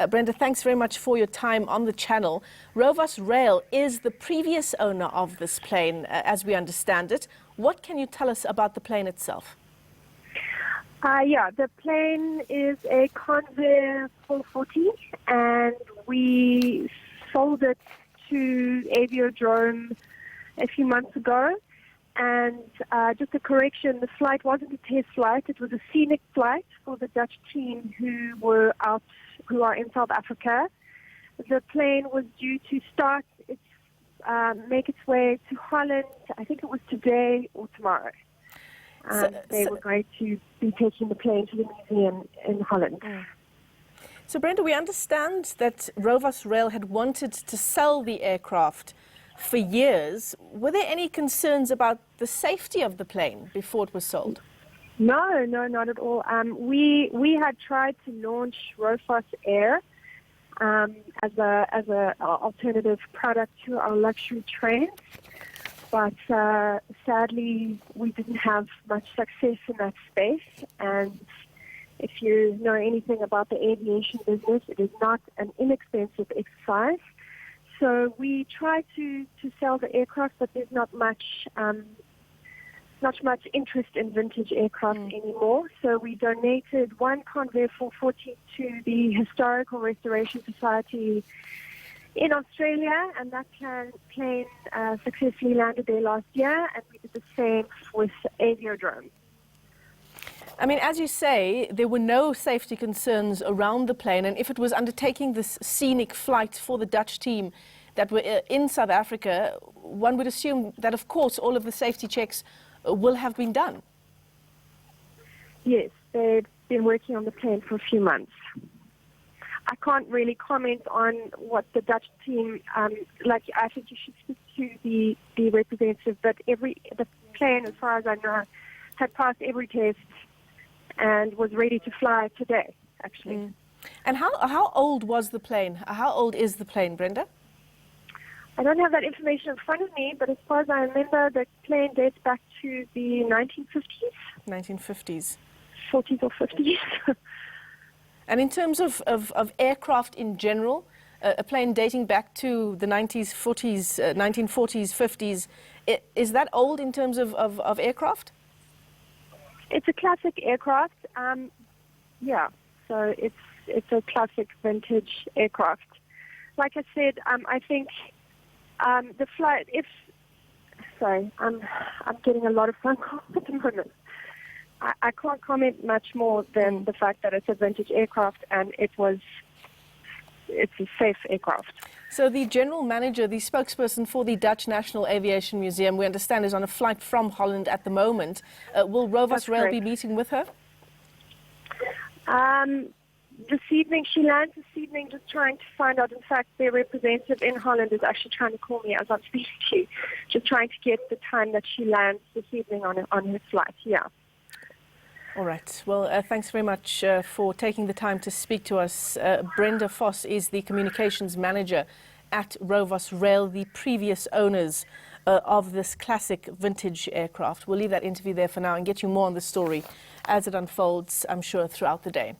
Brenda, thanks very much for your time on the channel. Rovos Rail is the previous owner of this plane, as we understand it. What can you tell us about the plane itself? Yeah, the plane is a Convair 440, and we sold it to Aviodrome a few months ago. And just a correction, the flight wasn't a test flight. It was a scenic flight for the Dutch team who are in South Africa. The plane was due to make its way to Holland. I think it was today or tomorrow. They were going to be taking the plane to the museum in Holland. So, Brenda, we understand that Rovos Rail had wanted to sell the aircraft for years. Were there any concerns about the safety of the plane before it was sold? No, not at all. We had tried to launch Rovos Air as a alternative product to our luxury trains, but sadly we didn't have much success in that space. And if you know anything about the aviation business, it is not an inexpensive exercise. So we tried to sell the aircraft, but there's not much interest in vintage aircraft anymore. So we donated one Convair 440 to the Historical Restoration Society in Australia, and that plane successfully landed there last year, and we did the same with Aviodrome. I mean, as you say, there were no safety concerns around the plane, and if it was undertaking this scenic flight for the Dutch team that were in South Africa, one would assume that, of course, all of the safety checks will have been done. Yes, they've been working on the plane for a few months. I can't really comment on what the Dutch team, I think you should speak to the representative, but the plane, as far as I know, had passed every test and was ready to fly today, actually. And how old was the plane? How old is the plane, Brenda? I don't have that information in front of me, but as far as I remember, the plane dates back to the 1950s. 1950s. 40s or 50s. And in terms of aircraft in general, a plane dating back to the 1940s, 50s, is that old in terms of aircraft? It's a classic aircraft, yeah. So it's a classic vintage aircraft. Like I said, I think the flight. Sorry, I'm getting a lot of phone calls at the moment. I can't comment much more than the fact that it's a vintage aircraft and it's a safe aircraft. So the general manager, the spokesperson for the Dutch National Aviation Museum, we understand is on a flight from Holland at the moment. Will Rovos Rail be meeting with her? This evening, she lands this evening, just trying to find out. In fact, their representative in Holland is actually trying to call me as I'm speaking to you, just trying to get the time that she lands this evening on her flight, yeah. All right. Well, thanks very much for taking the time to speak to us. Brenda Vos is the communications manager at Rovos Rail, the previous owners of this classic vintage aircraft. We'll leave that interview there for now and get you more on the story as it unfolds, I'm sure, throughout the day.